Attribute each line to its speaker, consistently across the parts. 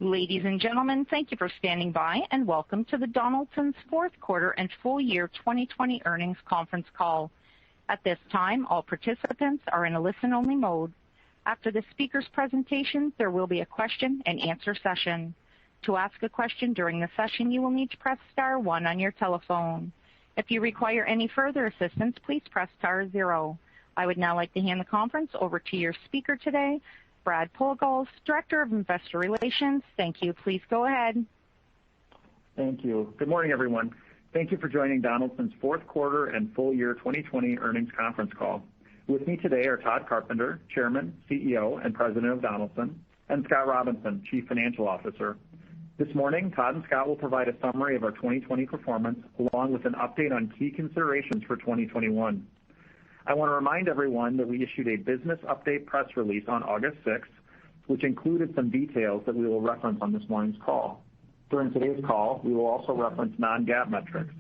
Speaker 1: Ladies and gentlemen, thank you for standing by, and welcome to the Donaldson's fourth quarter and full year 2020 earnings conference call. At this time, all participants are in a listen-only mode. After the speaker's presentation, there will be a question-and-answer session. To ask a question during the session, you will need to press star one on your telephone. If you require any further assistance, please press star zero. I would now like to hand the conference over to your speaker today, Brad Pogalz, Director of Investor Relations. Thank you. Please go ahead.
Speaker 2: Thank you. Good morning, everyone. Thank you for joining Donaldson's fourth quarter and full year 2020 earnings conference call. With me today are Todd Carpenter, Chairman, CEO, and President of Donaldson, and Scott Robinson, Chief Financial Officer. This morning, Todd and Scott will provide a summary of our 2020 performance, along with an update on key considerations for 2021. I want to remind everyone that we issued a business update press release on August 6th, which included some details that we will reference on this morning's call. During today's call, we will also reference non-GAAP metrics.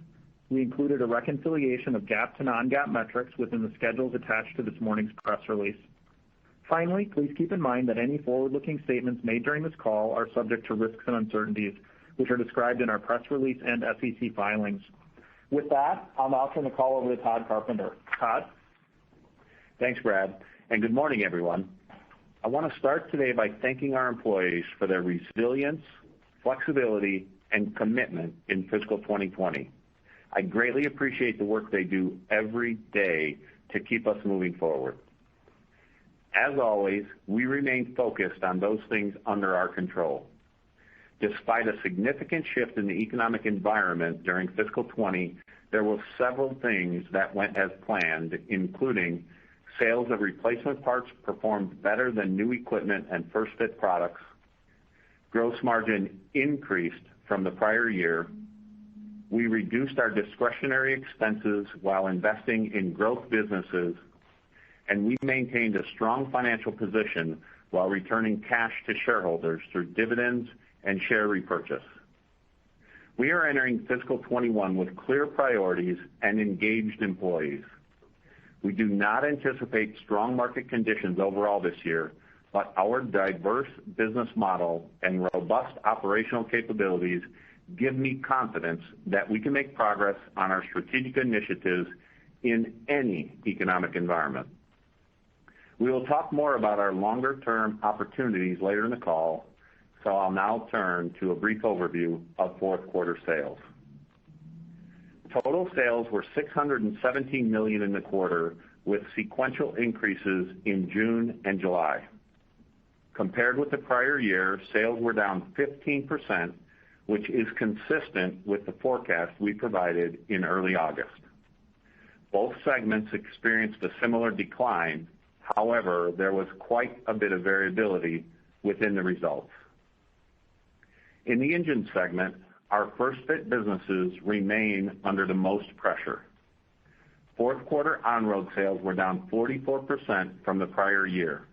Speaker 2: We included a reconciliation of GAAP to non-GAAP metrics within the schedules attached to this morning's press release. Finally, please keep in mind that any forward-looking statements made during this call are subject to risks and uncertainties, which are described in our press release and SEC filings. With that, I'll now turn the call over to Todd Carpenter. Todd?
Speaker 3: Thanks, Brad, and good morning, everyone. I want to start today by thanking our employees for their resilience, flexibility, and commitment in fiscal 2020. I greatly appreciate the work they do every day to keep us moving forward. As always, we remain focused on those things under our control. Despite a significant shift in the economic environment during fiscal 20, there were several things that went as planned, including sales of replacement parts performed better than new equipment and first-fit products. Gross margin increased from the prior year. We reduced our discretionary expenses while investing in growth businesses, and we maintained a strong financial position while returning cash to shareholders through dividends and share repurchase. We are entering fiscal 21 with clear priorities and engaged employees. We do not anticipate strong market conditions overall this year, but our diverse business model and robust operational capabilities give me confidence that we can make progress on our strategic initiatives in any economic environment. We will talk more about our longer-term opportunities later in the call, so I'll now turn to a brief overview of fourth quarter sales. Total sales were $617 million in the quarter, with sequential increases in June and July. Compared with the prior year, sales were down 15%, which is consistent with the forecast we provided in early August. Both segments experienced a similar decline. However, there was quite a bit of variability within the results. In the engine segment, our first-fit businesses remain under the most pressure. Fourth quarter on-road sales were down 44% from the prior year.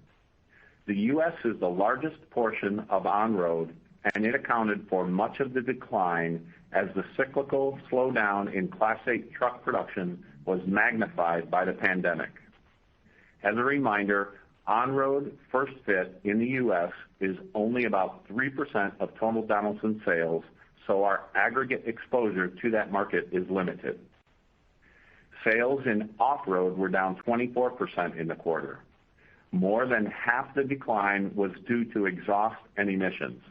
Speaker 3: The U.S. is the largest portion of on-road, and it accounted for much of the decline as the cyclical slowdown in Class 8 truck production was magnified by the pandemic. As a reminder, on-road first-fit in the U.S. is only about 3% of total Donaldson sales, so our aggregate exposure to that market is limited. Sales in off-road were down 24% in the quarter. More than half the decline was due to exhaust and emissions.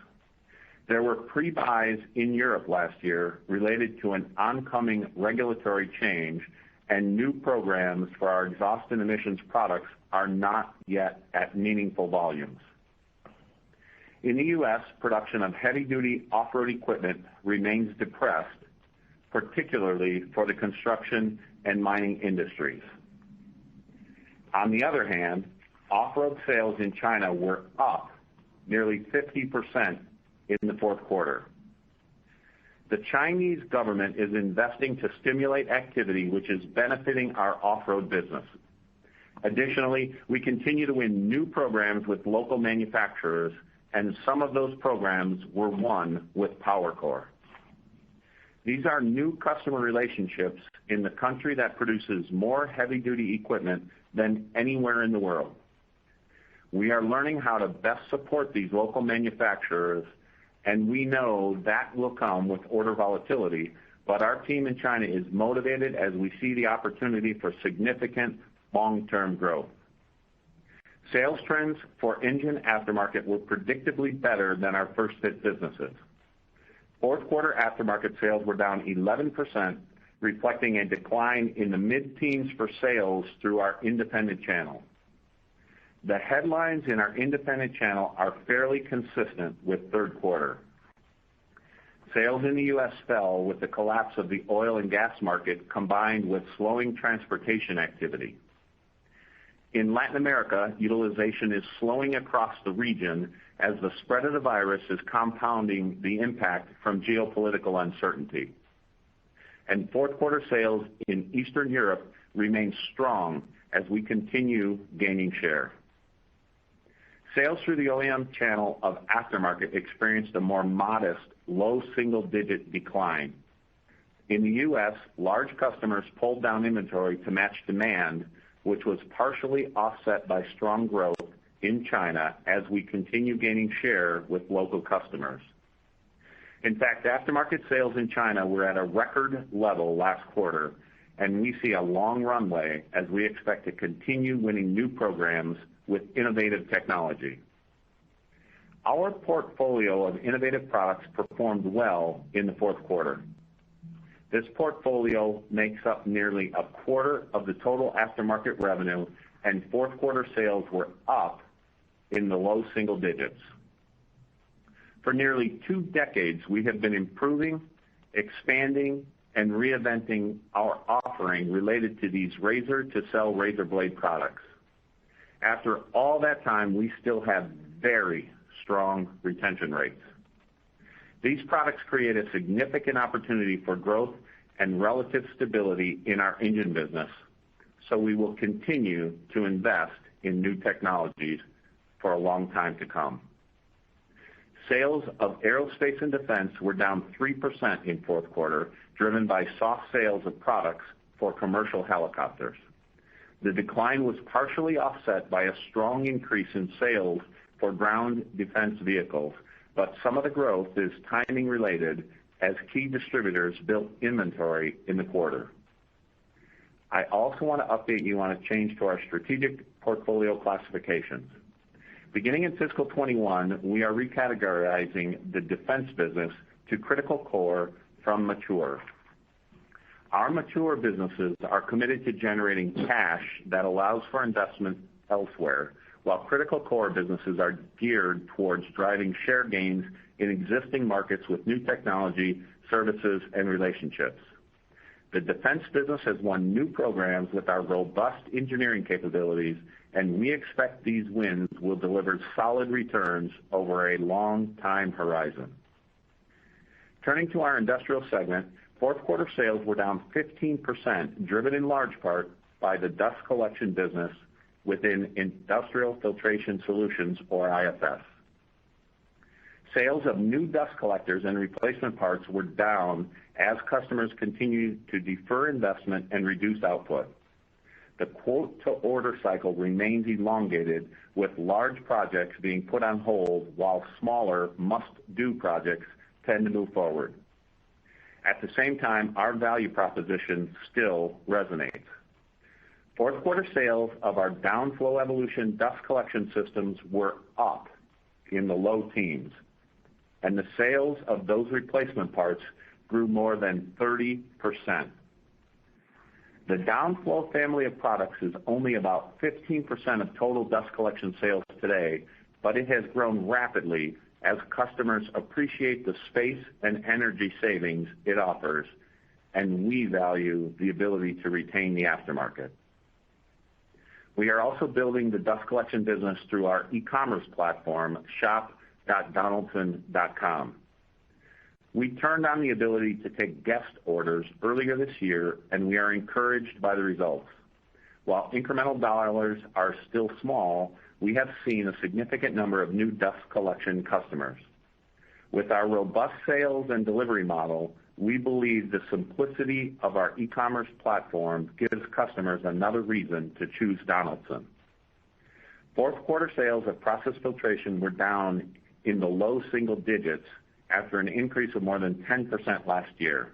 Speaker 3: There were pre-buys in Europe last year related to an oncoming regulatory change, and new programs for our exhaust and emissions products are not yet at meaningful volumes. In the U.S., production of heavy-duty off-road equipment remains depressed, particularly for the construction and mining industries. On the other hand, off-road sales in China were up nearly 50% in the fourth quarter. The Chinese government is investing to stimulate activity, which is benefiting our off-road business. Additionally, we continue to win new programs with local manufacturers, and some of those programs were won with PowerCore. These are new customer relationships in the country that produces more heavy-duty equipment than anywhere in the world. We are learning how to best support these local manufacturers and we know that will come with order volatility, but our team in China is motivated as we see the opportunity for significant long-term growth. Sales trends for engine aftermarket were predictably better than our first-fit businesses. Fourth quarter aftermarket sales were down 11%, reflecting a decline in the mid-teens for sales through our independent channel. The headlines in our independent channel are fairly consistent with third quarter. Sales in the U.S. fell with the collapse of the oil and gas market combined with slowing transportation activity. In Latin America, utilization is slowing across the region as the spread of the virus is compounding the impact from geopolitical uncertainty. And fourth quarter sales in Eastern Europe remain strong as we continue gaining share. Sales through the OEM channel of aftermarket experienced a more modest low single-digit decline. In the U.S., large customers pulled down inventory to match demand, which was partially offset by strong growth in China as we continue gaining share with local customers. In fact, aftermarket sales in China were at a record level last quarter, and we see a long runway as we expect to continue winning new programs with innovative technology. Our portfolio of innovative products performed well in the fourth quarter. This portfolio makes up nearly a quarter of the total aftermarket revenue, and fourth quarter sales were up in the low single digits. For nearly 2 decades, we have been improving, expanding, and reinventing our offering related to these razor-to-sell razor blade products. After all that time, we still have very strong retention rates. These products create a significant opportunity for growth and relative stability in our engine business, so we will continue to invest in new technologies for a long time to come. Sales of aerospace and defense were down 3% in fourth quarter, driven by soft sales of products for commercial helicopters. The decline was partially offset by a strong increase in sales for ground defense vehicles, but some of the growth is timing related as key distributors built inventory in the quarter. I also want to update you on a change to our strategic portfolio classifications. Beginning in fiscal 21, we are recategorizing the defense business to critical core from mature. Our mature businesses are committed to generating cash that allows for investment elsewhere, while critical core businesses are geared towards driving share gains in existing markets with new technology, services, and relationships. The defense business has won new programs with our robust engineering capabilities, and we expect these wins will deliver solid returns over a long time horizon. Turning to our industrial segment, fourth quarter sales were down 15%, driven in large part by the dust collection business within Industrial Filtration Solutions, or IFS. Sales of new dust collectors and replacement parts were down as customers continued to defer investment and reduce output. The quote-to-order cycle remains elongated, with large projects being put on hold while smaller must-do projects tend to move forward. At the same time, our value proposition still resonates. Fourth quarter sales of our downflow evolution dust collection systems were up in the low teens, and the sales of those replacement parts grew more than 30%. The downflow family of products is only about 15% of total dust collection sales today, but it has grown rapidly as customers appreciate the space and energy savings it offers, and we value the ability to retain the aftermarket. We are also building the dust collection business through our e-commerce platform, shop.donaldson.com. We turned on the ability to take guest orders earlier this year, and we are encouraged by the results. While incremental dollars are still small, we have seen a significant number of new dust collection customers. With our robust sales and delivery model, we believe the simplicity of our e-commerce platform gives customers another reason to choose Donaldson. Fourth quarter sales of process filtration were down in the low single digits after an increase of more than 10% last year.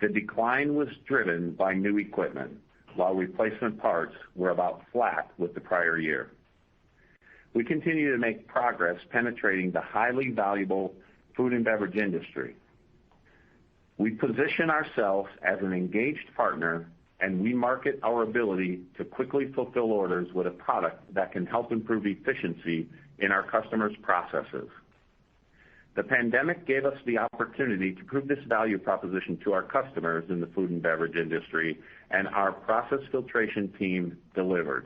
Speaker 3: The decline was driven by new equipment, while replacement parts were about flat with the prior year. We continue to make progress penetrating the highly valuable food and beverage industry. We position ourselves as an engaged partner, and we market our ability to quickly fulfill orders with a product that can help improve efficiency in our customers' processes. The pandemic gave us the opportunity to prove this value proposition to our customers in the food and beverage industry, and our process filtration team delivered.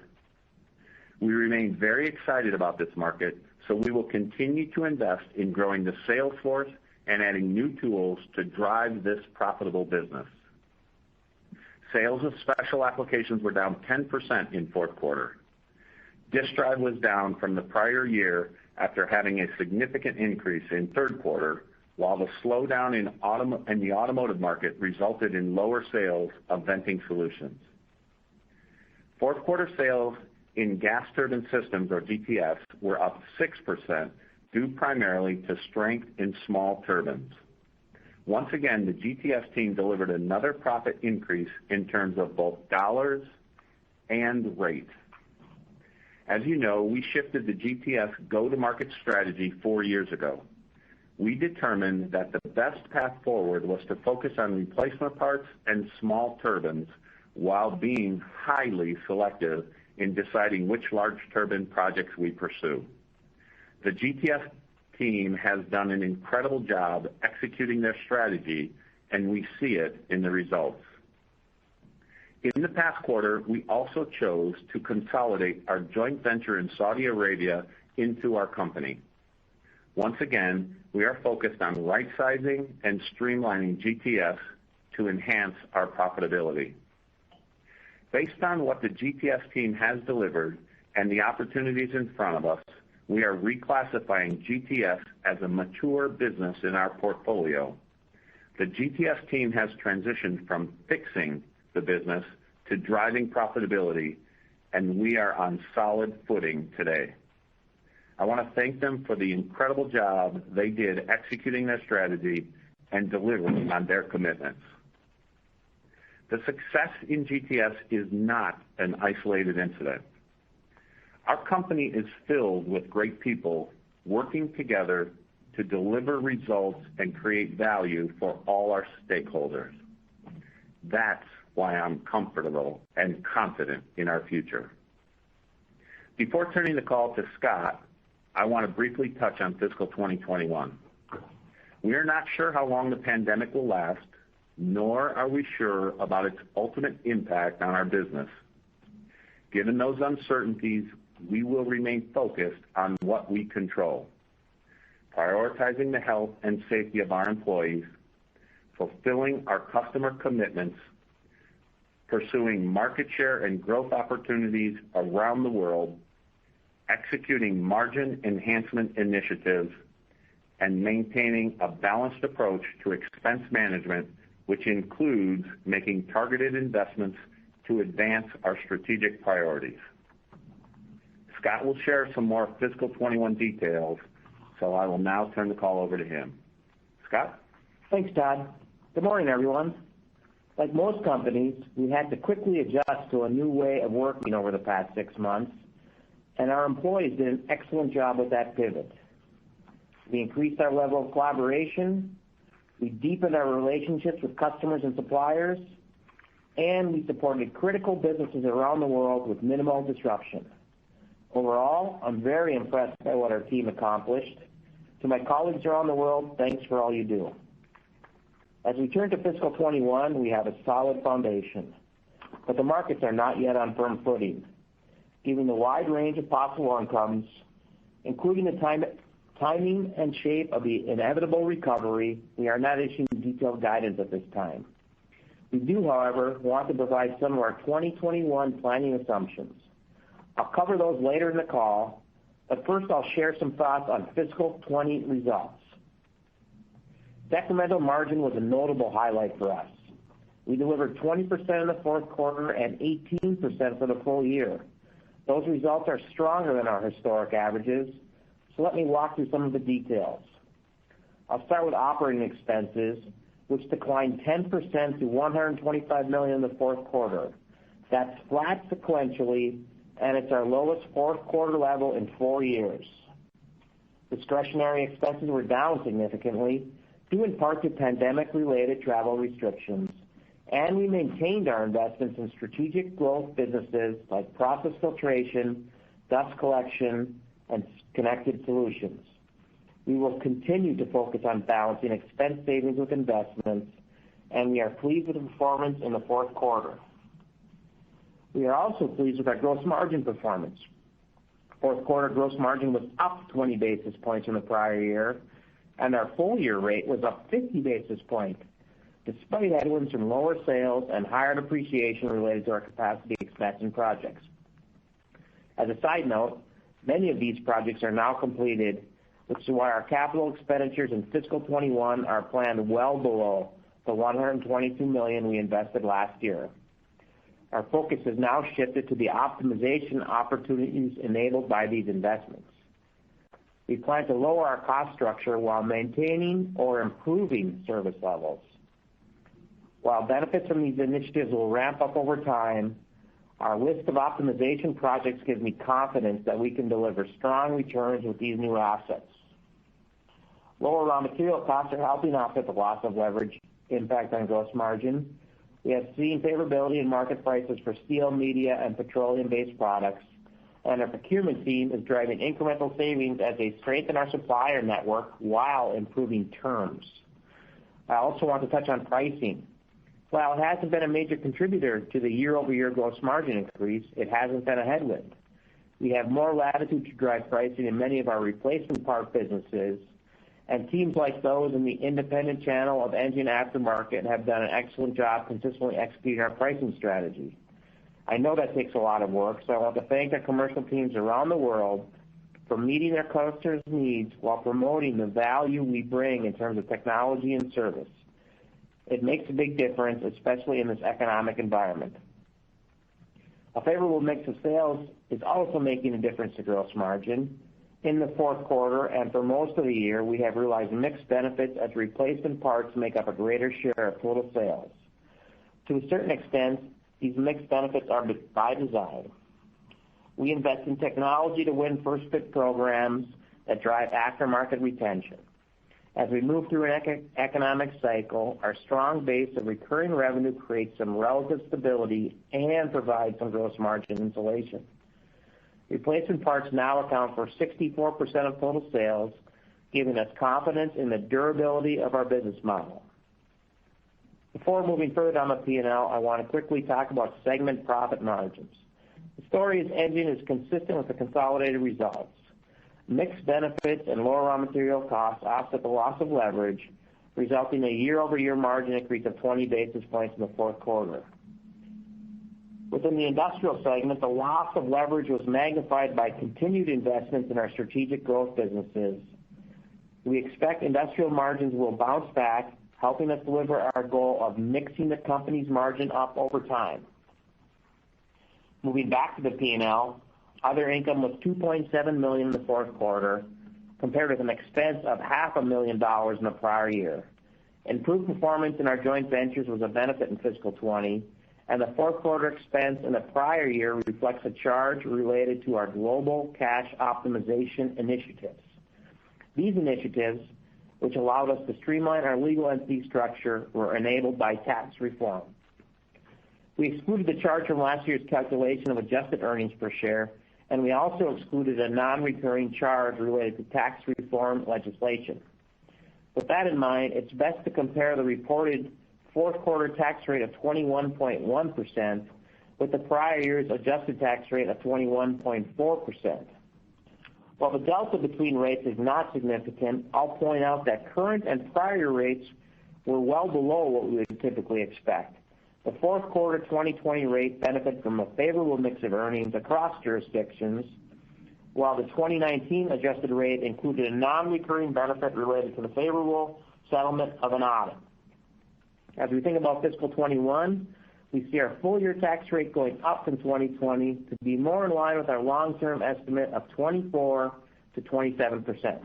Speaker 3: We remain very excited about this market, so we will continue to invest in growing the sales force and adding new tools to drive this profitable business. Sales of special applications were down 10% in fourth quarter. Disk drive was down from the prior year after having a significant increase in third quarter, while the slowdown in the automotive market resulted in lower sales of venting solutions. Fourth quarter sales in gas turbine systems, or GTS, were up 6%, due primarily to strength in small turbines. Once again, the GTS team delivered another profit increase in terms of both dollars and rate. As you know, we shifted the GTS go-to-market strategy 4 years ago. We determined that the best path forward was to focus on replacement parts and small turbines while being highly selective in deciding which large turbine projects we pursue. The GTS team has done an incredible job executing their strategy, and we see it in the results. In the past quarter, we also chose to consolidate our joint venture in Saudi Arabia into our company. Once again, we are focused on right-sizing and streamlining GTS to enhance our profitability. Based on what the GTS team has delivered and the opportunities in front of us, we are reclassifying GTS as a mature business in our portfolio. The GTS team has transitioned from fixing the business to driving profitability, and we are on solid footing today. I want to thank them for the incredible job they did executing their strategy and delivering on their commitments. The success in GTS is not an isolated incident. Our company is filled with great people working together to deliver results and create value for all our stakeholders. That's why I'm comfortable and confident in our future. Before turning the call to Scott, I want to briefly touch on fiscal 2021. We are not sure how long the pandemic will last, nor are we sure about its ultimate impact on our business. Given those uncertainties, we will remain focused on what we control, prioritizing the health and safety of our employees, fulfilling our customer commitments, pursuing market share and growth opportunities around the world, executing margin enhancement initiatives, and maintaining a balanced approach to expense management, which includes making targeted investments to advance our strategic priorities. Scott will share some more fiscal 21 details, so I will now turn the call over to him. Scott?
Speaker 4: Thanks, Todd. Good morning, everyone. Like most companies, we had to quickly adjust to a new way of working over the past 6 months, and our employees did an excellent job with that pivot. We increased our level of collaboration, we deepened our relationships with customers and suppliers, and we supported critical businesses around the world with minimal disruption. Overall, I'm very impressed by what our team accomplished. To my colleagues around the world, thanks for all you do. As we turn to fiscal 21, we have a solid foundation, but the markets are not yet on firm footing. Given the wide range of possible outcomes, including the timing and shape of the inevitable recovery, we are not issuing detailed guidance at this time. We do, however, want to provide some of our 2021 planning assumptions. I'll cover those later in the call, but first I'll share some thoughts on fiscal 20 results. Decremental margin was a notable highlight for us. We delivered 20% in the fourth quarter and 18% for the full year. Those results are stronger than our historic averages, so let me walk through some of the details. I'll start with operating expenses, which declined 10% to $125 million in the fourth quarter. That's flat sequentially, and it's our lowest fourth quarter level in 4 years. Discretionary expenses were down significantly, due in part to pandemic-related travel restrictions, and we maintained our investments in strategic growth businesses like process filtration, dust collection, and connected solutions. We will continue to focus on balancing expense savings with investments, and we are pleased with the performance in the fourth quarter. We are also pleased with our gross margin performance. Fourth quarter gross margin was up 20 basis points from the prior year, and our full-year rate was up 50 basis points, despite headwinds from lower sales and higher depreciation related to our capacity expansion projects. As a side note, many of these projects are now completed, which is why our capital expenditures in fiscal 21 are planned well below the $122 million we invested last year. Our focus has now shifted to the optimization opportunities enabled by these investments. We plan to lower our cost structure while maintaining or improving service levels. While benefits from these initiatives will ramp up over time, our list of optimization projects gives me confidence that we can deliver strong returns with these new assets. Lower raw material costs are helping offset the loss of leverage impact on gross margin. We have seen favorability in market prices for steel, media, and petroleum-based products, and our procurement team is driving incremental savings as they strengthen our supplier network while improving terms. I also want to touch on pricing. While it hasn't been a major contributor to the year-over-year gross margin increase, it hasn't been a headwind. We have more latitude to drive pricing in many of our replacement part businesses, and teams like those in the independent channel of engine aftermarket have done an excellent job consistently executing our pricing strategy. I know that takes a lot of work, so I want to thank our commercial teams around the world for meeting their customers' needs while promoting the value we bring in terms of technology and service. It makes a big difference, especially in this economic environment. A favorable mix of sales is also making a difference to gross margin. In the fourth quarter and for most of the year, we have realized mixed benefits as replacement parts make up a greater share of total sales. To a certain extent, these mixed benefits are by design. We invest in technology to win first-fit programs that drive aftermarket retention. As we move through an economic cycle, our strong base of recurring revenue creates some relative stability and provides some gross margin insulation. Replacement parts now account for 64% of total sales, giving us confidence in the durability of our business model. Before moving further down the P&L, I want to quickly talk about segment profit margins. The story is engine is consistent with the consolidated results. Mixed benefits and lower raw material costs offset the loss of leverage, resulting in a year-over-year margin increase of 20 basis points in the fourth quarter. Within the industrial segment, the loss of leverage was magnified by continued investments in our strategic growth businesses. We expect industrial margins will bounce back, helping us deliver our goal of mixing the company's margin up over time. Moving back to the P&L, other income was $2.7 million in the fourth quarter, compared with an expense of $500,000 in the prior year. Improved performance in our joint ventures was a benefit in fiscal 20, and the fourth quarter expense in the prior year reflects a charge related to our global cash optimization initiatives. These initiatives, which allowed us to streamline our legal entity structure, were enabled by tax reform. We excluded the charge from last year's calculation of adjusted earnings per share, and we also excluded a non-recurring charge related to tax reform legislation. With that in mind, it's best to compare the reported fourth quarter tax rate of 21.1% with the prior year's adjusted tax rate of 21.4%. While the delta between rates is not significant, I'll point out that current and prior rates were well below what we would typically expect. The fourth quarter 2020 rate benefited from a favorable mix of earnings across jurisdictions, while the 2019 adjusted rate included a non-recurring benefit related to the favorable settlement of an audit. As we think about fiscal 21, we see our full-year tax rate going up in 2020 to be more in line with our long-term estimate of 24 to 27%.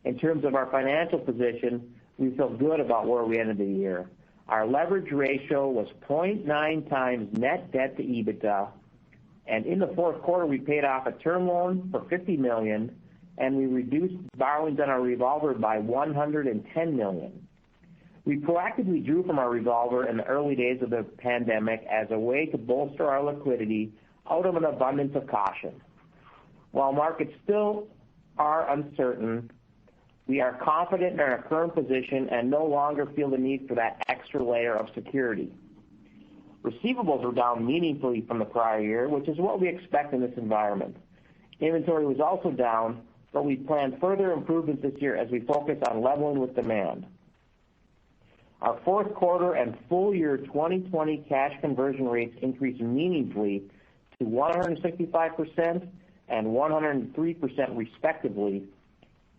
Speaker 4: In terms of our financial position, we feel good about where we ended the year. Our leverage ratio was 0.9 times net debt to EBITDA, and in the fourth quarter, we paid off a term loan for $50 million, and we reduced borrowings on our revolver by $110 million. We proactively drew from our revolver in the early days of the pandemic as a way to bolster our liquidity out of an abundance of caution. While markets still are uncertain, we are confident in our current position and no longer feel the need for that extra layer of security. Receivables were down meaningfully from the prior year, which is what we expect in this environment. Inventory was also down, but we plan further improvements this year as we focus on leveling with demand. Our fourth quarter and full year 2020 cash conversion rates increased meaningfully to 165% and 103% respectively,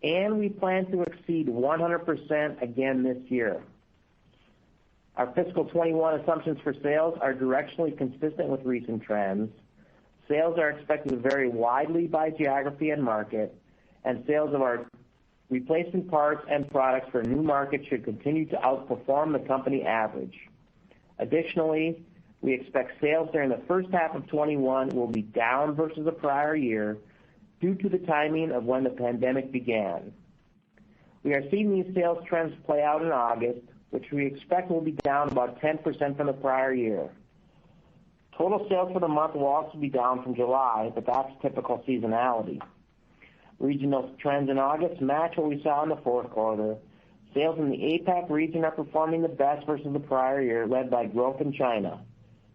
Speaker 4: and we plan to exceed 100% again this year. Our fiscal 21 assumptions for sales are directionally consistent with recent trends. Sales are expected to vary widely by geography and market, and sales of our replacement parts and products for new markets should continue to outperform the company average. Additionally, we expect sales during the first half of 21 will be down versus the prior year due to the timing of when the pandemic began. We are seeing these sales trends play out in August, which we expect will be down about 10% from the prior year. Total sales for the month will also be down from July, but that's typical seasonality. Regional trends in August match what we saw in the fourth quarter. Sales in the APAC region are performing the best versus the prior year, led by growth in China.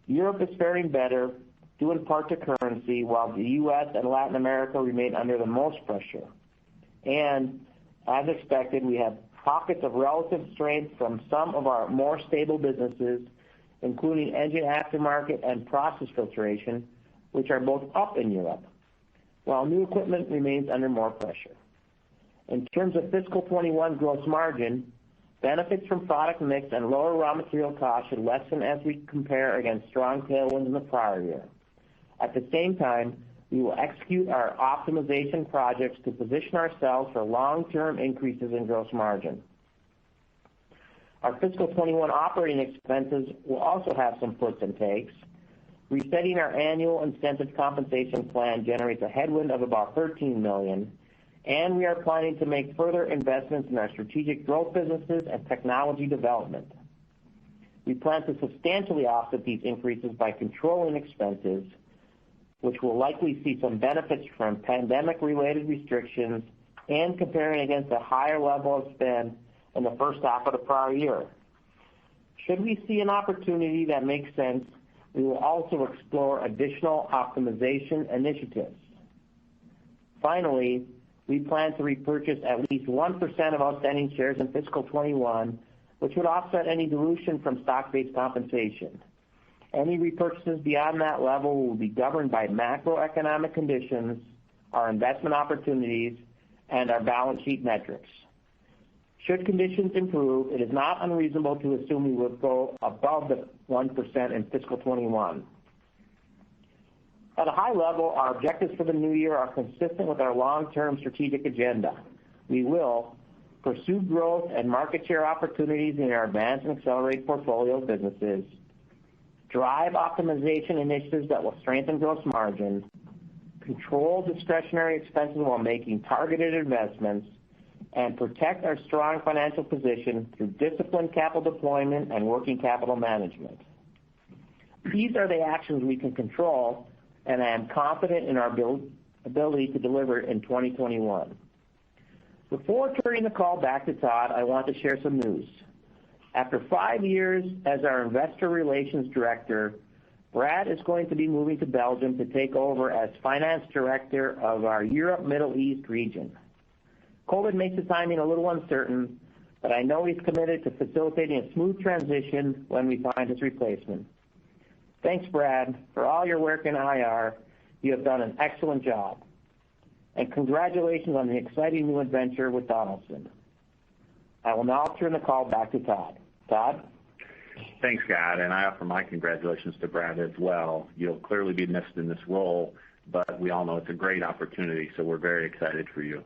Speaker 4: Europe is faring better, due in part to currency, while the U.S. and Latin America remain under the most pressure. And, as expected, we have pockets of relative strength from some of our more stable businesses, including engine aftermarket and process filtration, which are both up in Europe, while new equipment remains under more pressure. In terms of fiscal 21 gross margin, benefits from product mix and lower raw material costs should lessen as we compare against strong tailwinds in the prior year. At the same time, we will execute our optimization projects to position ourselves for long-term increases in gross margin. Our fiscal 21 operating expenses will also have some puts and takes. Resetting our annual incentive compensation plan generates a headwind of about $13 million, and we are planning to make further investments in our strategic growth businesses and technology development. We plan to substantially offset these increases by controlling expenses, which will likely see some benefits from pandemic-related restrictions and comparing against a higher level of spend in the first half of the prior year. Should we see an opportunity that makes sense, we will also explore additional optimization initiatives. Finally, we plan to repurchase at least 1% of outstanding shares in fiscal 21, which would offset any dilution from stock-based compensation. Any repurchases beyond that level will be governed by macroeconomic conditions, our investment opportunities, and our balance sheet metrics. Should conditions improve, it is not unreasonable to assume we will go above the 1% in fiscal 21. At a high level, our objectives for the new year are consistent with our long-term strategic agenda. We will pursue growth and market share opportunities in our advance and accelerate portfolio of businesses, drive optimization initiatives that will strengthen gross margin, control discretionary expenses while making targeted investments, and protect our strong financial position through disciplined capital deployment and working capital management. These are the actions we can control, and I am confident in our ability to deliver in 2021. Before turning the call back to Todd, I want to share some news. After 5 years as our investor relations director, Brad is going to be moving to Belgium to take over as finance director of our Europe Middle East region. COVID makes the timing a little uncertain, but I know he's committed to facilitating a smooth transition when we find his replacement. Thanks, Brad, for all your work in IR. You have done an excellent job. And congratulations on the exciting new adventure with Donaldson. I will now turn the call back to Todd. Todd?
Speaker 3: Thanks, Scott, and I offer my congratulations to Brad as well. You'll clearly be missed in this role, but we all know it's a great opportunity, so we're very excited for you.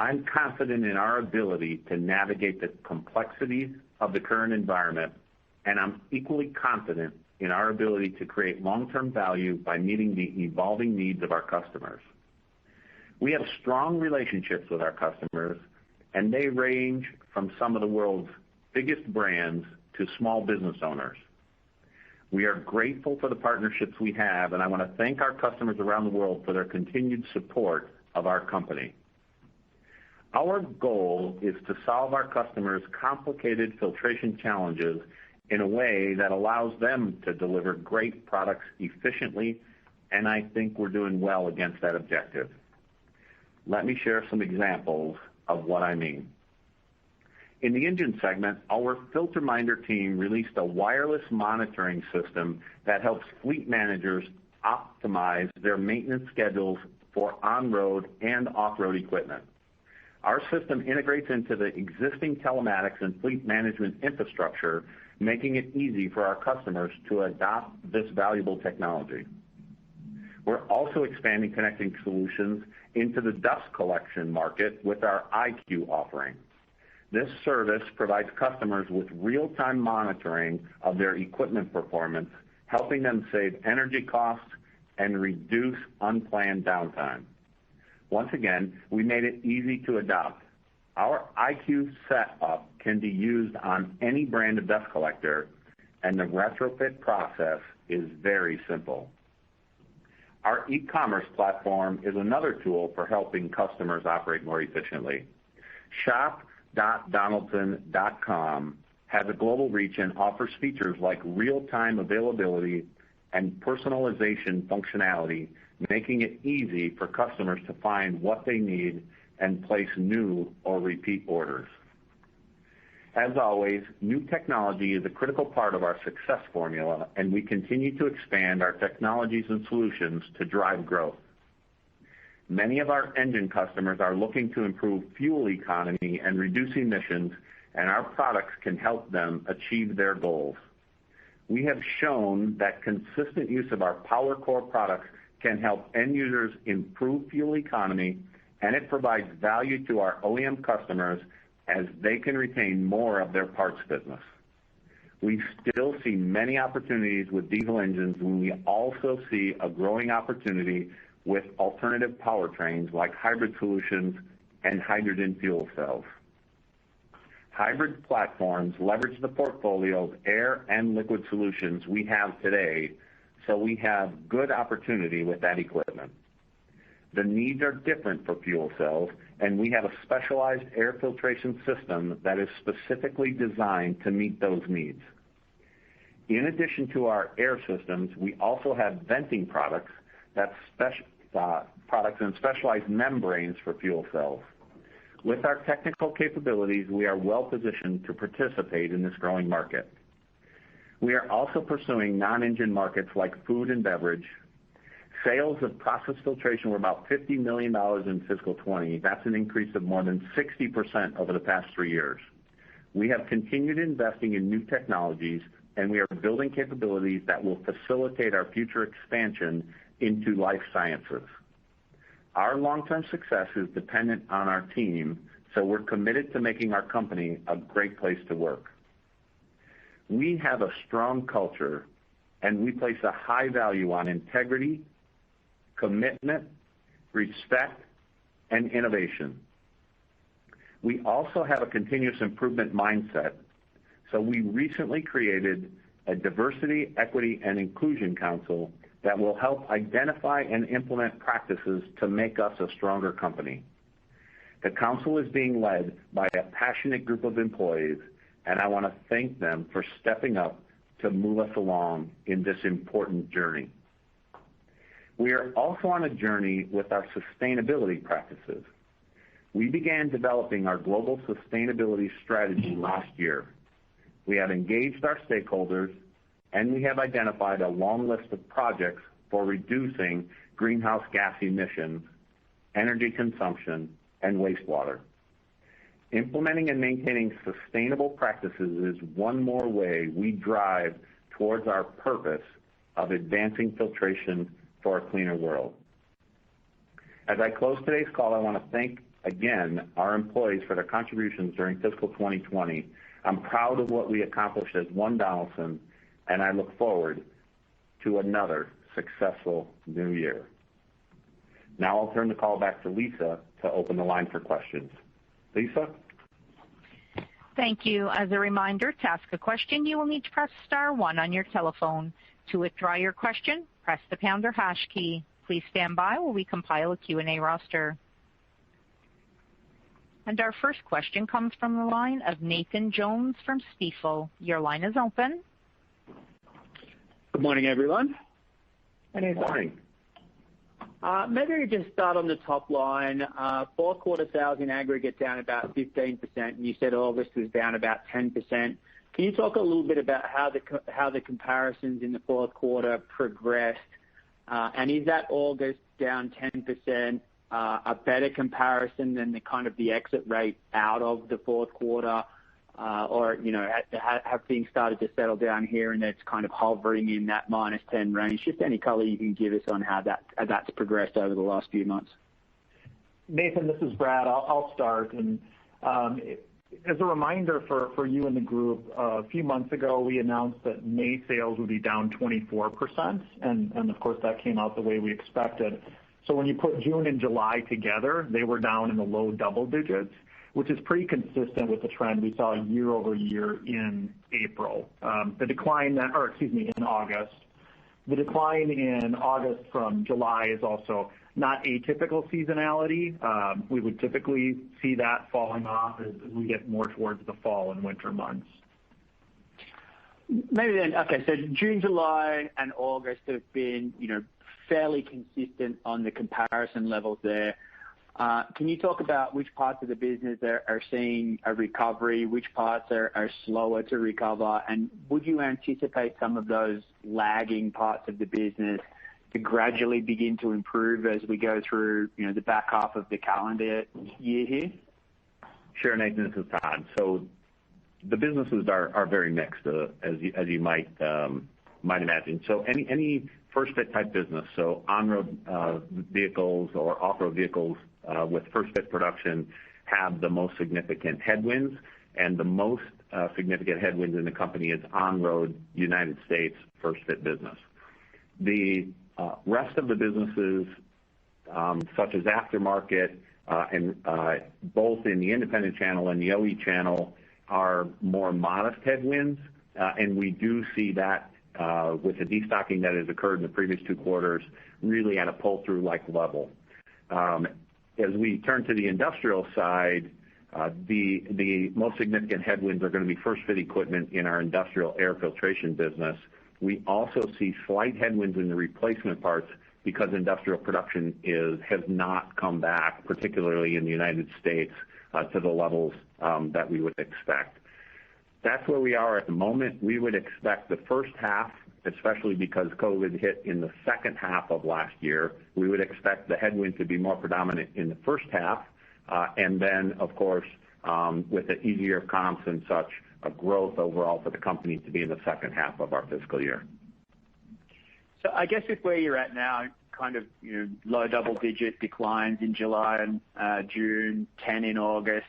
Speaker 3: I'm confident in our ability to navigate the complexities of the current environment, and I'm equally confident in our ability to create long-term value by meeting the evolving needs of our customers. We have strong relationships with our customers, and they range from some of the world's biggest brands to small business owners. We are grateful for the partnerships we have, and I want to thank our customers around the world for their continued support of our company. Our goal is to solve our customers' complicated filtration challenges in a way that allows them to deliver great products efficiently, and I think we're doing well against that objective. Let me share some examples of what I mean. In the engine segment, our FilterMinder team released a wireless monitoring system that helps fleet managers optimize their maintenance schedules for on-road and off-road equipment. Our system integrates into the existing telematics and fleet management infrastructure, making it easy for our customers to adopt this valuable technology. We're also expanding connecting solutions into the dust collection market with our IQ offering. This service provides customers with real-time monitoring of their equipment performance, helping them save energy costs and reduce unplanned downtime. Once again, we made it easy to adopt. Our IQ setup can be used on any brand of dust collector, and the retrofit process is very simple. Our e-commerce platform is another tool for helping customers operate more efficiently. Shop.donaldson.com has a global reach and offers features like real-time availability and personalization functionality, making it easy for customers to find what they need and place new or repeat orders. As always, new technology is a critical part of our success formula, and we continue to expand our technologies and solutions to drive growth. Many of our engine customers are looking to improve fuel economy and reduce emissions, and our products can help them achieve their goals. We have shown that consistent use of our PowerCore products can help end users improve fuel economy, and it provides value to our OEM customers as they can retain more of their parts business. We still see many opportunities with diesel engines, and we also see a growing opportunity with alternative powertrains like hybrid solutions and hydrogen fuel cells. Hybrid platforms leverage the portfolio of air and liquid solutions we have today, so we have good opportunity with that equipment. The needs are different for fuel cells, and we have a specialized air filtration system that is specifically designed to meet those needs. In addition to our air systems, we also have venting products and specialized membranes for fuel cells. With our technical capabilities, we are well positioned to participate in this growing market. We are also pursuing non-engine markets like food and beverage. Sales of process filtration were about $50 million in fiscal 20. That's an increase of more than 60% over the past 3 years. We have continued investing in new technologies, and we are building capabilities that will facilitate our future expansion into life sciences. Our long-term success is dependent on our team, so we're committed to making our company a great place to work. We have a strong culture, and we place a high value on integrity, commitment, respect, and innovation. We also have a continuous improvement mindset, so we recently created a Diversity, Equity, and Inclusion Council that will help identify and implement practices to make us a stronger company. The council is being led by a passionate group of employees, and I want to thank them for stepping up to move us along in this important journey. We are also on a journey with our sustainability practices. We began developing our global sustainability strategy last year. We have engaged our stakeholders, and we have identified a long list of projects for reducing greenhouse gas emissions, energy consumption, and wastewater. Implementing and maintaining sustainable practices is one more way we drive towards our purpose of advancing filtration for a cleaner world. As I close today's call, I want to thank again our employees for their contributions during fiscal 2020. I'm proud of what we accomplished as one Donaldson, and I look forward to another successful new year. Now I'll turn the call back to Lisa to open the line for questions. Lisa?
Speaker 1: Thank you. As a reminder, to ask a question, you will need to press star one on your telephone. To withdraw your question, press the pound or hash key. Please stand by while we compile a Q&A roster. And our first question comes from the line of Nathan Jones from Fiscal. Your line is open.
Speaker 5: Good morning, everyone.
Speaker 3: Good morning.
Speaker 5: Maybe we just start on the top line. Fourth quarter sales in aggregate down about 15%, and you said August was down about 10%. Can you talk a little bit about how the comparisons in the fourth quarter progressed? And is that August down 10% a better comparison than the exit rate out of the fourth quarter? Or, have things started to settle down here and it's kind of hovering in that -10 range? Just any color you can give us on how that's progressed over the last few months.
Speaker 2: Nathan, this is Brad. I'll start. And as a reminder for you and the group, a few months ago we announced that May sales would be down 24%, and of course that came out the way we expected. So when you put June and July together, they were down in the low double digits, which is pretty consistent with the trend we saw year over year in April. In August. The decline in August from July is also not atypical seasonality. We would typically see that falling off as we get more towards the fall and winter months.
Speaker 5: Maybe then, okay, so June, July, and August have been, fairly consistent on the comparison levels there. Can you talk about which parts of the business are seeing a recovery, which parts are slower to recover, and would you anticipate some of those lagging parts of the business to gradually begin to improve as we go through, the back half of the calendar year here?
Speaker 3: Sure, Nathan, this is Todd. So the businesses are very mixed, as you might imagine. So any first fit type business, so on-road vehicles or off-road vehicles with first fit production have the most significant headwinds, and the most significant headwinds in the company is on-road United States first fit business. The rest of the businesses, such as aftermarket and both in the independent channel and the OE channel, are more modest headwinds, and we do see that with the destocking that has occurred in the previous 2 quarters, really at a pull-through like level. As we turn to the industrial side, the most significant headwinds are going to be first fit equipment in our industrial air filtration business. We also see slight headwinds in the replacement parts because industrial production has not come back, particularly in the United States, to the levels that we would expect. That's where we are at the moment. We would expect the first half, especially because COVID hit in the second half of last year, we would expect the headwind to be more predominant in the first half, and then, of course, with the easier comps and such, a growth overall for the company to be in the second half of our fiscal year.
Speaker 5: So I guess with where you're at now, kind of low double-digit declines in July and June, 10 in August,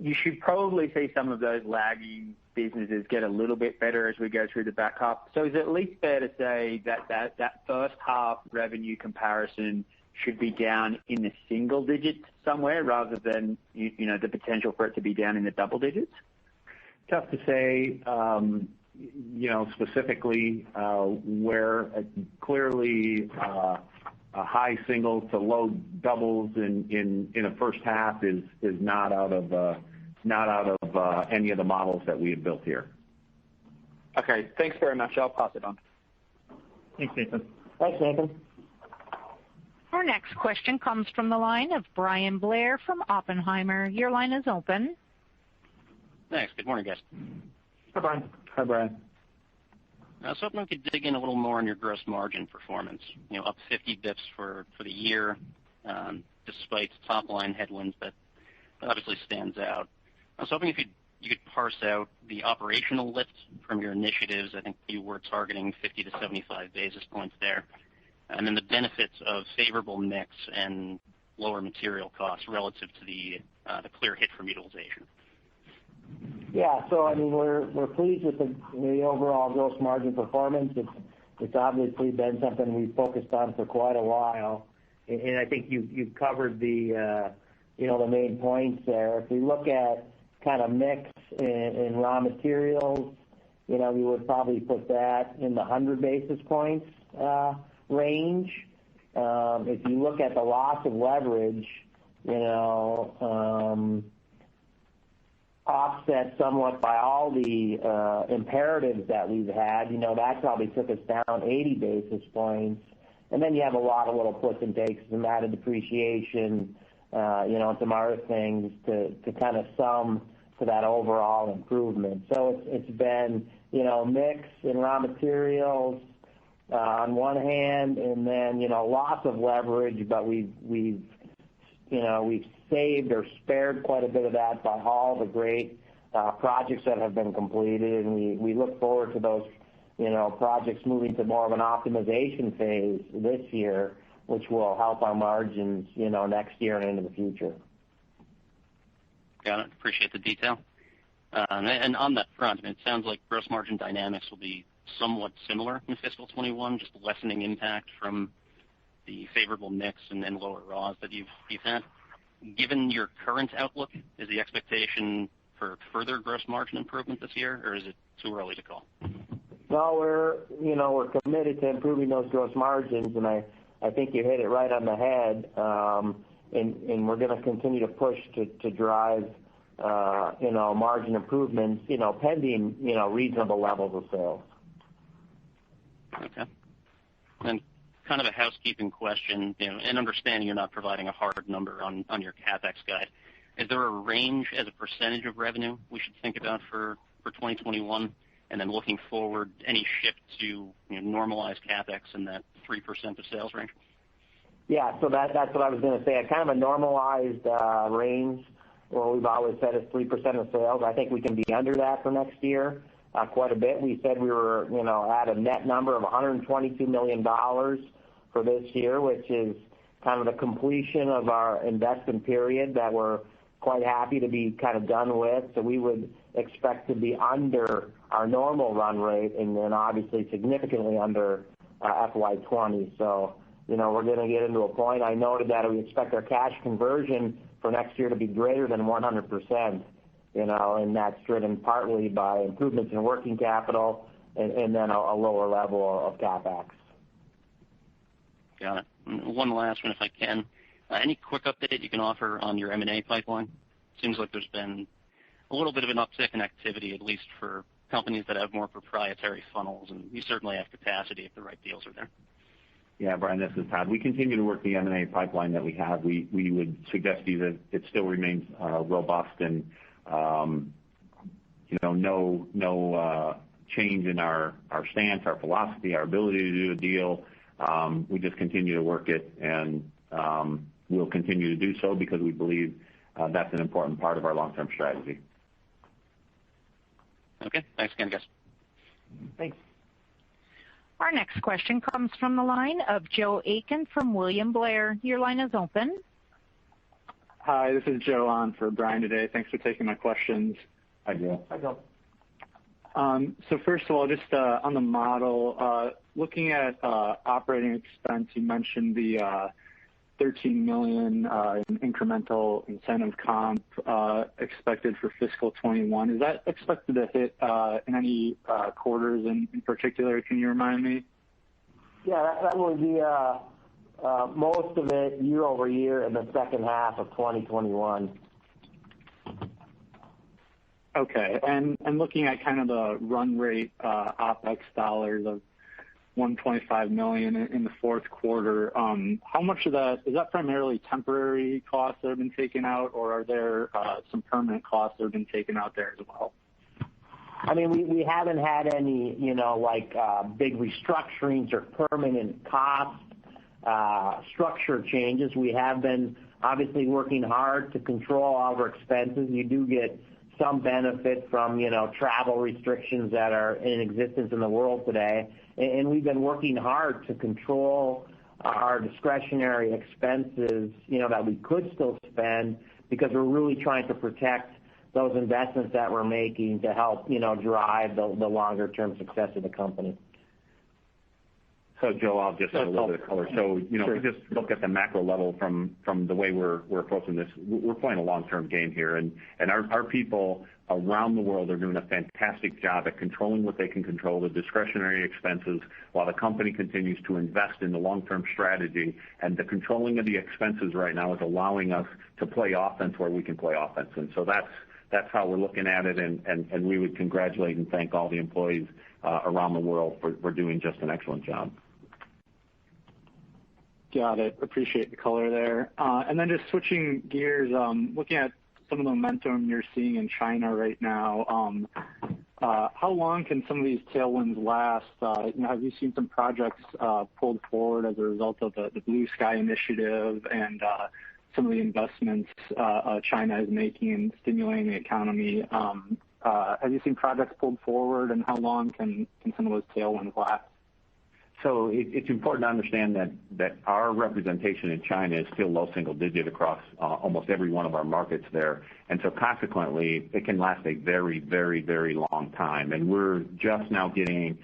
Speaker 5: you should probably see some of those lagging businesses get a little bit better as we go through the back half. So is it at least fair to say that first half revenue comparison should be down in the single digits somewhere rather than the potential for it to be down in the double digits?
Speaker 3: Tough to say, specifically where clearly a high single to low doubles in a first half is not out of any of the models that we have built here.
Speaker 5: Okay, thanks very much. I'll pass it on.
Speaker 2: Thanks, Nathan.
Speaker 4: Thanks, Nathan.
Speaker 1: Our next question comes from the line of Bryan Blair from Oppenheimer. Your line is open.
Speaker 6: Thanks. Good morning, guys.
Speaker 2: Hi, Brian.
Speaker 3: Hi, Brian.
Speaker 6: I was hoping we could dig in a little more on your gross margin performance. Up 50 bips for the year, despite top line headwinds that obviously stands out. I was hoping if you could parse out the operational lift from your initiatives. I think you were targeting 50 to 75 basis points there. And then the benefits of favorable mix and lower material costs relative to the clear hit from utilization?
Speaker 4: Yeah. So I mean, we're pleased with the overall gross margin performance. It's obviously been something we've focused on for quite a while, and I think you covered the main points there. If we look at kind of mix in raw materials, we would probably put that in the 100 basis points range. If you look at the loss of leverage, offset somewhat by all the imperatives that we've had, that probably took us down 80 basis points. And then you have a lot of little puts and takes, some added depreciation, and some other things to kind of sum to that overall improvement. So it's been, mix in raw materials on one hand, and then, loss of leverage, but we've saved or spared quite a bit of that by all the great projects that have been completed, and we look forward to those projects moving to more of an optimization phase this year, which will help our margins next year and into the future.
Speaker 6: Got it. Appreciate the detail. And on that front, it sounds like gross margin dynamics will be somewhat similar in fiscal 21, just lessening impact from the favorable mix and then lower raws that you've had. Given your current outlook, is the expectation for further gross margin improvement this year, or is it too early to call?
Speaker 4: No, we're committed to improving those gross margins, and I think you hit it right on the head. And we're going to continue to push to drive margin improvements, pending reasonable levels of sales.
Speaker 6: Okay. And kind of a housekeeping question, and understanding you're not providing a hard number on your CapEx guide. Is there a range as a percentage of revenue we should think about for 2021? And then looking forward, any shift to normalized CapEx in that 3% of sales range?
Speaker 4: Yeah, so that's what I was going to say. A kind of a normalized range, where we've always said is 3% of sales. I think we can be under that for next year quite a bit. We said we were at a net number of $122 million for this year, which is kind of the completion of our investment period that we're quite happy to be kind of done with. So we would expect to be under our normal run rate, and then obviously significantly under FY20. So, we're going to get into a point. I noted that we expect our cash conversion for next year to be greater than 100%, and that's driven partly by improvements in working capital and then a lower level of CapEx.
Speaker 6: Got it. One last one, if I can. Any quick update you can offer on your M&A pipeline? Seems like there's been a little bit of an uptick in activity, at least for companies that have more proprietary funnels, and you certainly have capacity if the right deals are there.
Speaker 3: Yeah, Brian, this is Todd. We continue to work the M&A pipeline that we have. We would suggest to you that it still remains robust, and no change in our stance, our philosophy, our ability to do a deal. We just continue to work it, and we'll continue to do so because we believe that's an important part of our long-term strategy.
Speaker 6: Okay. Thanks again, guys.
Speaker 4: Thanks.
Speaker 1: Our next question comes from the line of Joe Aiken from William Blair. Your line is open.
Speaker 7: Hi, this is Joe on for Brian today. Thanks for taking my questions.
Speaker 3: Hi, Joe.
Speaker 4: Hi, Joe.
Speaker 7: So first of all, just on the model, looking at operating expense, you mentioned the $13 million in incremental incentive comp expected for fiscal 21. Is that expected to hit in any quarters in particular? Can you remind me?
Speaker 4: Yeah, that will be most of it year over year in the second half of 2021.
Speaker 7: Okay, and looking at kind of the run rate OpEx dollars of $125 million in the fourth quarter, how much of that is that primarily temporary costs that have been taken out, or are there some permanent costs that have been taken out there as well?
Speaker 4: I mean, we haven't had any, big restructurings or permanent cost structure changes. We have been obviously working hard to control all of our expenses. You do get some benefit from, travel restrictions that are in existence in the world today. And we've been working hard to control our discretionary expenses, that we could still spend because we're really trying to protect those investments that we're making to help, drive the longer-term success of the company.
Speaker 3: So, Joe, I'll just add a little bit of color. So, if you just look at the macro level from the way we're approaching this, we're playing a long-term game here, and our people around the world are doing a fantastic job at controlling what they can control, the discretionary expenses, while the company continues to invest in the long-term strategy. And the controlling of the expenses right now is allowing us to play offense where we can play offense. And so that's how we're looking at it, and we would congratulate and thank all the employees around the world for doing just an excellent job.
Speaker 7: Got it. Appreciate the color there. And then just switching gears, looking at some of the momentum you're seeing in China right now, how long can some of these tailwinds last? Have you seen some projects pulled forward as a result of the Blue Sky initiative and some of the investments China is making in stimulating the economy? Have you seen projects pulled forward, and how long can some of those tailwinds last?
Speaker 3: So it's important to understand that our representation in China is still low single digit across almost every one of our markets there. And so consequently, it can last a very, very, very long time. And we're just now getting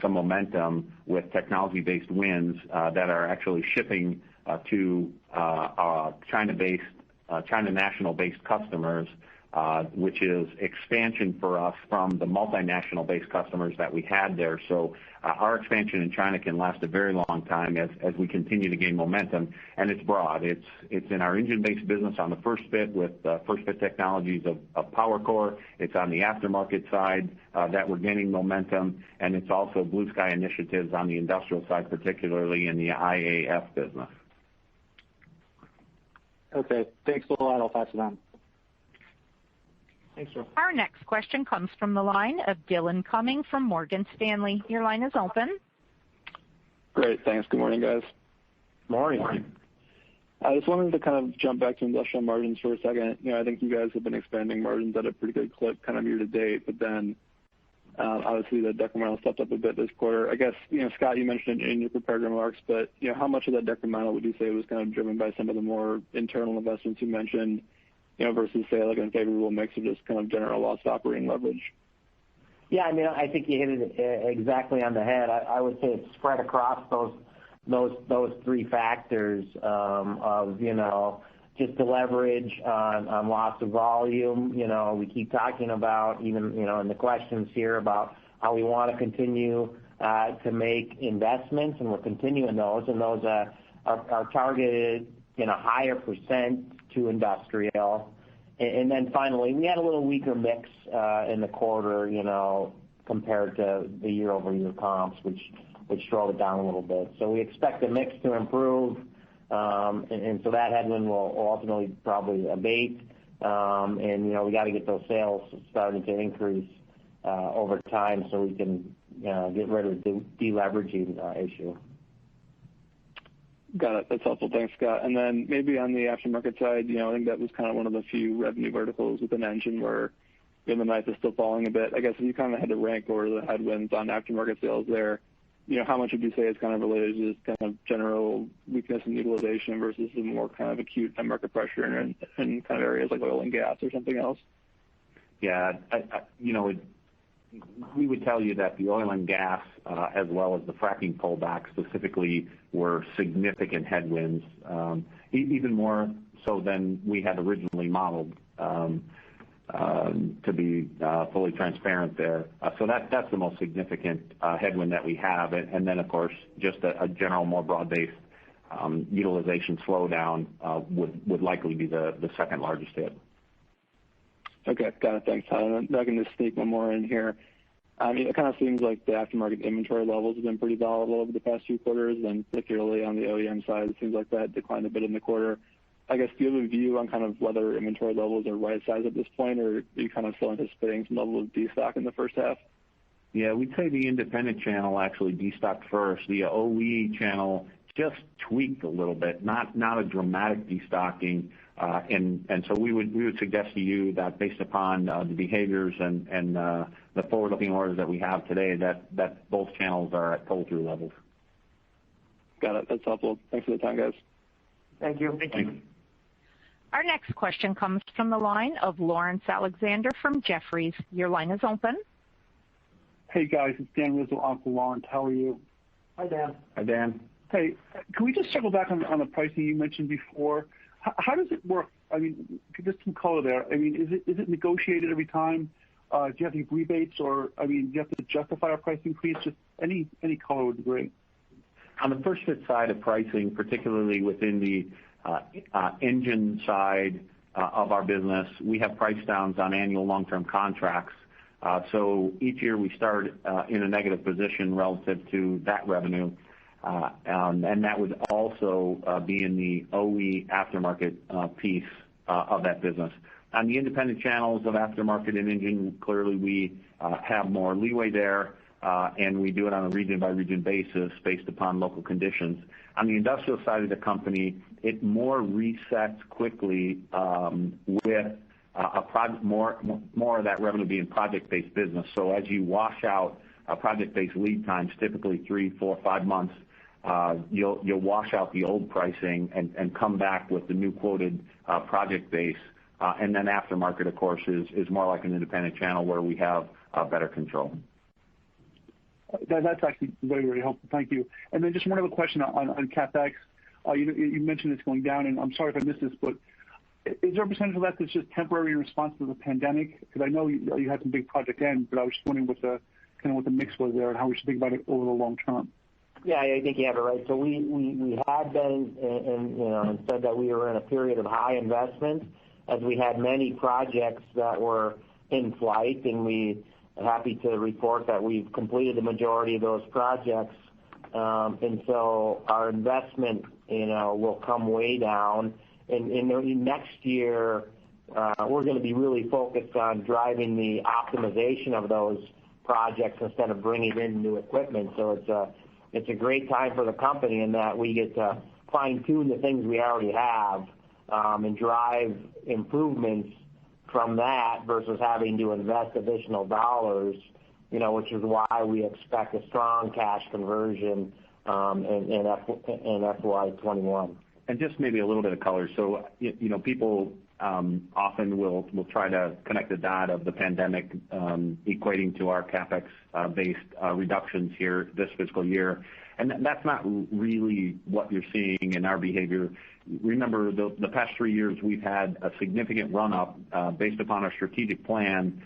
Speaker 3: some momentum with technology-based wins that are actually shipping to China national-based customers, which is expansion for us from the multinational-based customers that we had there. So our expansion in China can last a very long time as we continue to gain momentum, and it's broad. It's in our engine-based business on the first fit with first fit technologies of PowerCore. It's on the aftermarket side that we're gaining momentum, and it's also Blue Sky initiatives on the industrial side, particularly in the IAF business.
Speaker 7: Okay, thanks a lot. I'll pass it on.
Speaker 4: Thanks, Joe.
Speaker 1: Our next question comes from the line of Dylan Cumming from Morgan Stanley. Your line is open.
Speaker 8: Great, thanks. Good morning, guys.
Speaker 4: Morning.
Speaker 8: I just wanted to kind of jump back to industrial margins for a second. I think you guys have been expanding margins at a pretty good clip kind of year to date, but then obviously the decremental stepped up a bit this quarter. I guess, Scott, you mentioned it in your prepared remarks, but how much of that decremental would you say was kind of driven by some of the more internal investments you mentioned, versus say like an unfavorable mix of just kind of general lost operating leverage?
Speaker 4: Yeah, I think you hit it exactly on the head. I would say it's spread across those three factors of just the leverage on loss of volume. We keep talking about even in the questions here about how we want to continue to make investments, and we're continuing those, and those are targeted higher percent to industrial. And then finally, we had a little weaker mix in the quarter, compared to the year-over-year comps, which drove it down a little bit. So we expect the mix to improve, and so that headwind will ultimately probably abate. And we got to get those sales starting to increase over time so we can get rid of the deleveraging issue.
Speaker 8: Got it. That's helpful. Thanks, Scott. And then maybe on the aftermarket side, I think that was kind of one of the few revenue verticals with an engine where the knife is still falling a bit. I guess if you kind of had to rank order the headwinds on aftermarket sales there, how much would you say is kind of related to just kind of general weakness in utilization versus the more kind of acute end market pressure in kind of areas like oil and gas or something else?
Speaker 3: Yeah, we would tell you that the oil and gas, as well as the fracking pullback specifically, were significant headwinds, even more so than we had originally modeled, to be fully transparent there. So that's the most significant headwind that we have. And then, of course, just a general more broad-based utilization slowdown would likely be the second largest hit.
Speaker 8: Okay, got it. Thanks, Todd. And I can just sneak one more in here. It kind of seems like the aftermarket inventory levels have been pretty volatile over the past few quarters, and particularly on the OEM side, it seems like that declined a bit in the quarter. I guess, do you have a view on kind of whether inventory levels are right size at this point, or are you kind of still anticipating some level of destock in the first half?
Speaker 3: Yeah, we'd say the independent channel actually destocked first. The OE channel just tweaked a little bit, not a dramatic destocking. And so we would suggest to you that based upon the behaviors and the forward-looking orders that we have today, that both channels are at pull-through levels.
Speaker 8: Got it. That's helpful. Thanks for the time, guys.
Speaker 4: Thank you.
Speaker 2: Thank you.
Speaker 1: Our next question comes from the line of Lawrence Alexander from Jefferies. Your line is open.
Speaker 9: Hey, guys. It's Dan Rizzo on for Lawrence. How are you?
Speaker 4: Hi, Dan.
Speaker 3: Hi, Dan.
Speaker 9: Hey, can we just circle back on the pricing you mentioned before? How does it work? I mean, just some color there. I mean, is it negotiated every time? Do you have any rebates, or do you have to justify a price increase? Just any color would be great.
Speaker 3: On the first fit side of pricing, particularly within the engine side of our business, we have price downs on annual long-term contracts. So each year we start in a negative position relative to that revenue, and that would also be in the OE aftermarket piece of that business. On the independent channels of aftermarket and engine, clearly we have more leeway there, and we do it on a region-by-region basis based upon local conditions. On the industrial side of the company, it more resets quickly with more of that revenue being project-based business. So as you wash out project-based lead times, typically 3, 4, 5 months, you'll wash out the old pricing and come back with the new quoted project base. And then aftermarket, of course, is more like an independent channel where we have better control.
Speaker 9: That's actually very, very helpful. Thank you. And then just one other question on CapEx. You mentioned it's going down, and I'm sorry if I missed this, but is there a percentage of that that's just temporary in response to the pandemic? Because I know you had some big project ends, but I was just wondering what the mix was there and how we should think about it over the long term.
Speaker 4: Yeah, I think you have it right. So we had been and said that we were in a period of high investment as we had many projects that were in flight, and we are happy to report that we've completed the majority of those projects. And so our investment, will come way down. And next year, we're going to be really focused on driving the optimization of those projects instead of bringing in new equipment. So it's a great time for the company in that we get to fine-tune the things we already have and drive improvements from that versus having to invest additional dollars, which is why we expect a strong cash conversion in FY21.
Speaker 3: And just maybe a little bit of color. So, people often will try to connect the dot of the pandemic equating to our CapEx-based reductions here this fiscal year. And that's not really what you're seeing in our behavior. Remember, the past 3 years, we've had a significant run-up based upon our strategic plan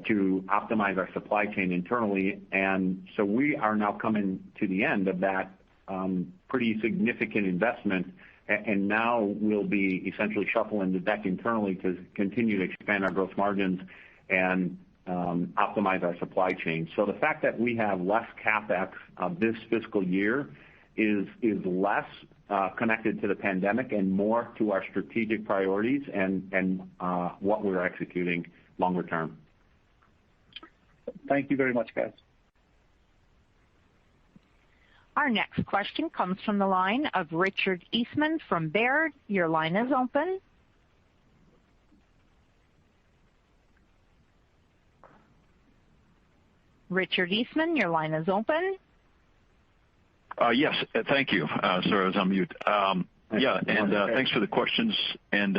Speaker 3: to optimize our supply chain internally. And so we are now coming to the end of that pretty significant investment, and now we'll be essentially shuffling the deck internally to continue to expand our gross margins and optimize our supply chain. So the fact that we have less CapEx this fiscal year is less connected to the pandemic and more to our strategic priorities and what we're executing longer term.
Speaker 9: Thank you very much, guys.
Speaker 1: Our next question comes from the line of Richard Eastman from Baird. Your line is open. Richard Eastman, your line is open.
Speaker 10: Yes, thank you. Sorry, I was on mute. Thanks for the questions, and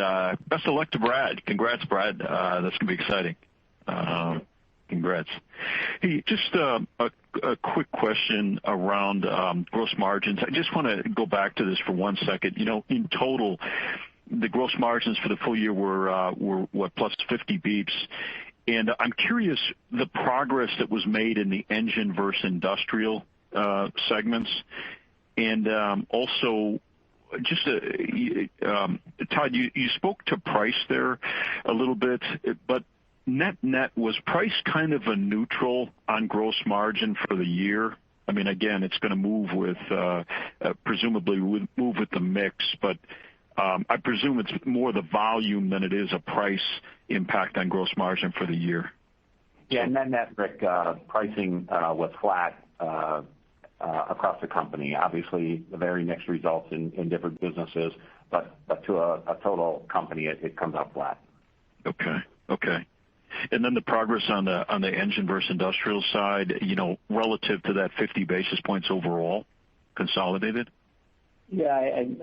Speaker 10: best of luck to Brad. Congrats, Brad. That's going to be exciting. Congrats. Hey, just a quick question around gross margins. I just want to go back to this for 1 second. In total, the gross margins for the full year were what, plus 50 beeps. And I'm curious the progress that was made in the engine versus industrial segments. And also, just Todd, you spoke to price there a little bit, but net was price kind of a neutral on gross margin for the year? I mean, again, it's going to move with presumably move with the mix, but I presume it's more the volume than it is a price impact on gross margin for the year.
Speaker 3: Yeah, net, Rick, pricing was flat across the company. Obviously, the very mixed results in different businesses, but to a total company, it comes out flat.
Speaker 10: Okay. And then the progress on the engine versus industrial side, relative to that 50 basis points overall, consolidated?
Speaker 4: Yeah,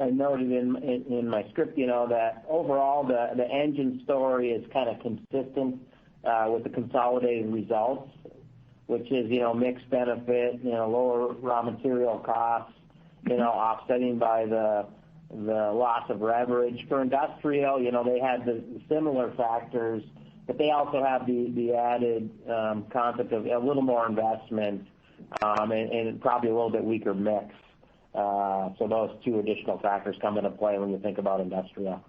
Speaker 4: I noted in my script, that overall the engine story is kind of consistent with the consolidated results, which is, mixed benefit, lower raw material costs, offsetting by the loss of leverage. For industrial, they had the similar factors, but they also have the added concept of a little more investment and probably a little bit weaker mix. So those two additional factors come into play when you think about industrial.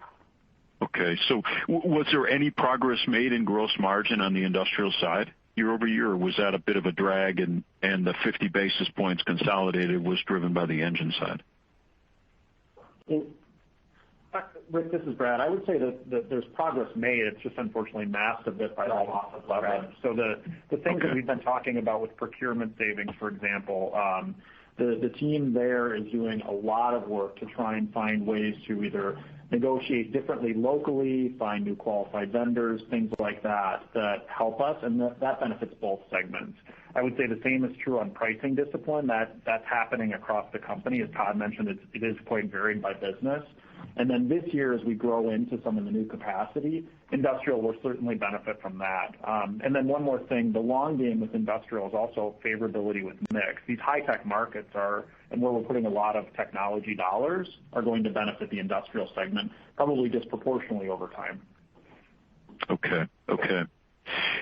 Speaker 10: Okay, so was there any progress made in gross margin on the industrial side year over year, or was that a bit of a drag and the 50 basis points consolidated was driven by the engine side?
Speaker 2: Rick, this is Brad. I would say that there's progress made. It's just unfortunately masked a bit by the loss of leverage. Right. So the things that we've been talking about with procurement savings, for example, the team there is doing a lot of work to try and find ways to either negotiate differently locally, find new qualified vendors, things like that help us, and that benefits both segments. I would say the same is true on pricing discipline. That's happening across the company. As Todd mentioned, it is quite varied by business. And then this year, as we grow into some of the new capacity, industrial will certainly benefit from that. And then one more thing, the long game with industrial is also favorability with mix. These high-tech markets are, and where we're putting a lot of technology dollars, are going to benefit the industrial segment probably disproportionately over time.
Speaker 10: Okay.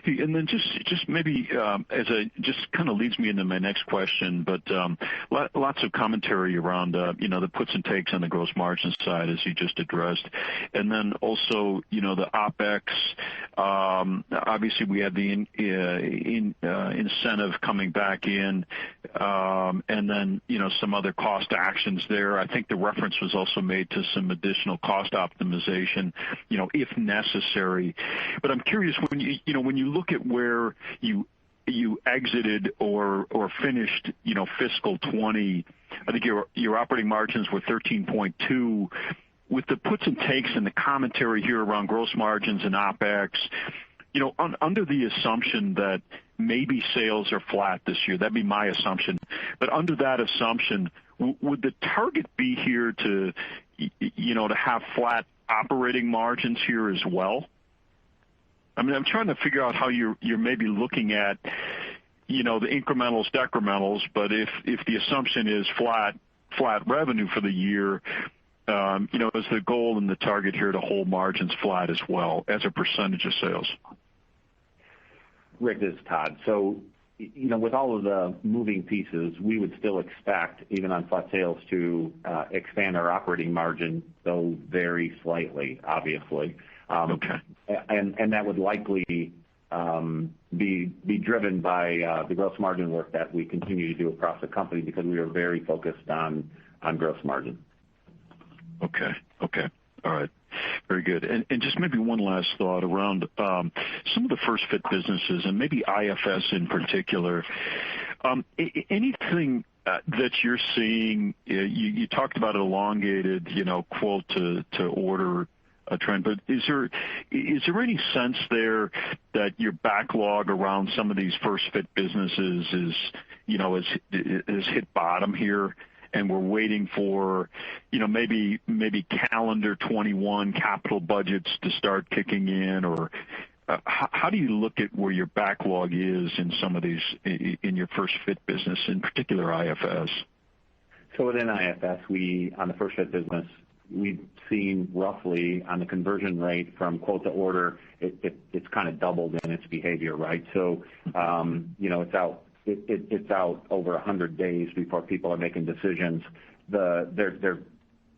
Speaker 10: And then just maybe just kind of leads me into my next question, but lots of commentary around the puts and takes on the gross margin side as you just addressed, and then also the OpEx. Obviously, we had the incentive coming back in, and then some other cost actions there. I think the reference was also made to some additional cost optimization, if necessary. But I'm curious when you look at where you exited or finished, fiscal 20, I think your operating margins were 13.2. With the puts and takes and the commentary here around gross margins and OpEx, under the assumption that maybe sales are flat this year, that'd be my assumption. But under that assumption, would the target be here to have flat operating margins here as well? I mean, I'm trying to figure out how you're maybe looking at, the incrementals, decrementals, but if the assumption is flat revenue for the year, is the goal and the target here to hold margins flat as well as a percentage of sales?
Speaker 3: Rick, this is Todd. So, with all of the moving pieces, we would still expect, even on flat sales, to expand our operating margin, though very slightly, obviously.
Speaker 10: Okay.
Speaker 3: And that would likely be driven by the gross margin work that we continue to do across the company because we are very focused on gross margin.
Speaker 10: Okay. All right. Very good. And just maybe one last thought around some of the first fit businesses and maybe IFS in particular. Anything that you're seeing, you talked about elongated, quote to order a trend, but is there any sense there that your backlog around some of these first fit businesses is hit bottom here, and we're waiting for maybe calendar 21 capital budgets to start kicking in, or how do you look at where your backlog is in some of these in your first fit business, in particular IFS?
Speaker 3: So within IFS, on the first fit business, we've seen roughly on the conversion rate from quote to order, it's kind of doubled in its behavior, right? So, it's out over 100 days before people are making decisions. They're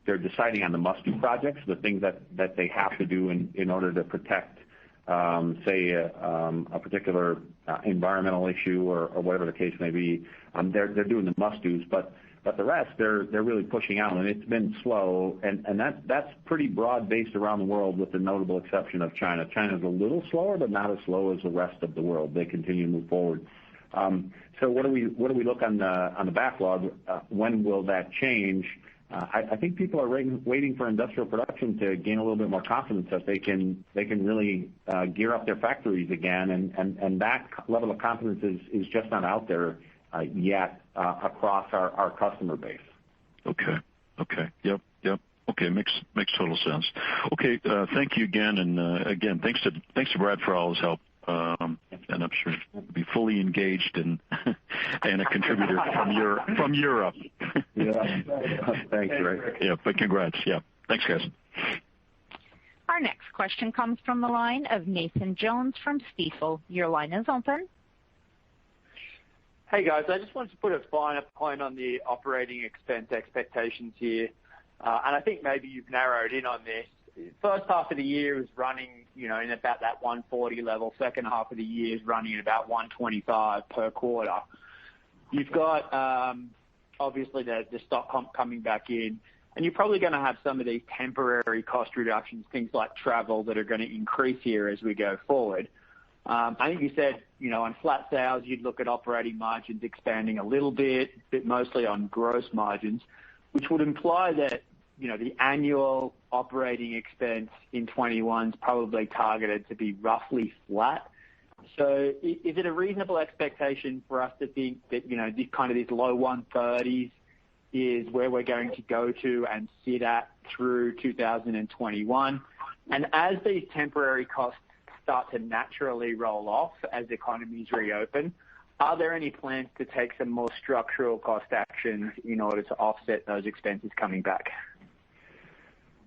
Speaker 3: deciding on the must-do projects, the things that they have to do in order to protect, say, a particular environmental issue or whatever the case may be. They're doing the must-dos, but the rest, they're really pushing out, and it's been slow, and that's pretty broad-based around the world with the notable exception of China. China's a little slower, but not as slow as the rest of the world. They continue to move forward. So what do we look on the backlog? When will that change? I think people are waiting for industrial production to gain a little bit more confidence that they can really gear up their factories again, and that level of confidence is just not out there yet across our customer base.
Speaker 10: Okay. Okay. Yep. Okay, makes total sense. Okay, thank you again, and again, thanks to Brad for all his help. And I'm sure he'll be fully engaged and a contributor from Europe.
Speaker 3: Yeah. Thanks, Rick.
Speaker 10: Yeah, but congrats. Yeah. Thanks, guys.
Speaker 1: Our next question comes from the line of Nathan Jones from Fiscal. Your line is open.
Speaker 5: Hey, guys. I just wanted to put a finer point on the operating expense expectations here. And I think maybe you've narrowed in on this. First half of the year is running, in about that 140 level. Second half of the year is running at about 125 per quarter. You've got, obviously, the stock comp coming back in, and you're probably going to have some of these temporary cost reductions, things like travel, that are going to increase here as we go forward. I think you said, on flat sales, you'd look at operating margins expanding a little bit, but mostly on gross margins, which would imply that, the annual operating expense in 21 is probably targeted to be roughly flat. So is it a reasonable expectation for us to think that, these low 130s is where we're going to go to and sit at through 2021? And as these temporary costs start to naturally roll off as economies reopen, are there any plans to take some more structural cost actions in order to offset those expenses coming back?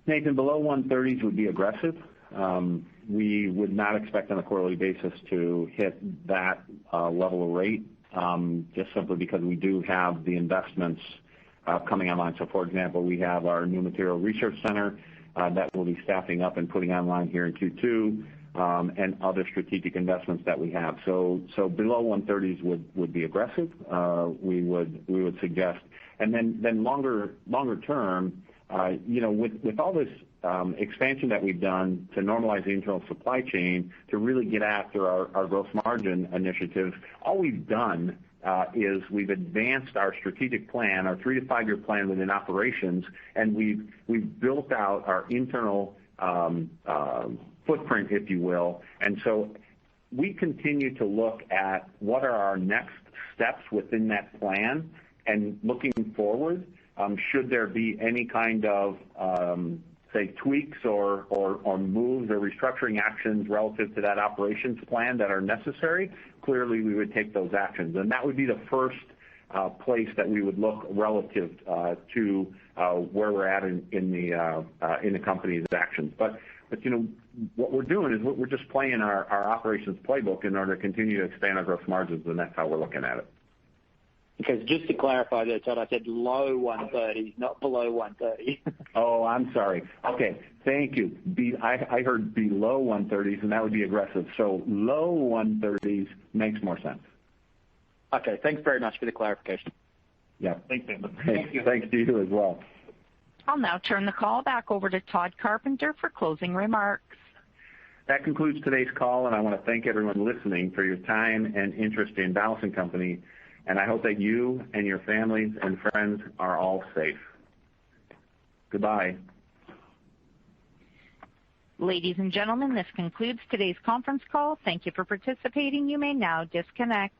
Speaker 3: Nathan, below 130s would be aggressive. We would not expect on a quarterly basis to hit that level of rate, just simply because we do have the investments coming online. So, for example, we have our new material research center that will be staffing up and putting online here in Q2, and other strategic investments that we have. So below 130s would be aggressive. We would suggest, and then longer term, with all this expansion that we've done to normalize the internal supply chain to really get after our gross margin initiatives, all we've done is we've advanced our strategic plan, our 3 to 5 year plan within operations, and we've built out our internal footprint, if you will. And so we continue to look at what are our next steps within that plan, and looking forward, should there be any kind of say tweaks or moves or restructuring actions relative to that operations plan that are necessary, clearly we would take those actions. And that would be the first place that we would look relative to where we're at in the company's actions. But what we're doing is we're just playing our operations playbook in order to continue to expand our gross margins, and that's how we're looking at it.
Speaker 5: Because just to clarify there, Todd, I said low 130s, not below 130.
Speaker 3: Oh, I'm sorry. Okay, thank you. I heard below 130s, and that would be aggressive. So low 130s makes more sense.
Speaker 5: Okay, thanks very much for the clarification.
Speaker 3: Yeah.
Speaker 2: Thanks, Nathan.
Speaker 3: Thank you. Thanks to you as well.
Speaker 1: I'll now turn the call back over to Todd Carpenter for closing remarks.
Speaker 3: That concludes today's call, and I want to thank everyone listening for your time and interest in Donaldson Company. And I hope that you and your families and friends are all safe. Goodbye.
Speaker 1: Ladies and gentlemen, this concludes today's conference call. Thank you for participating. You may now disconnect.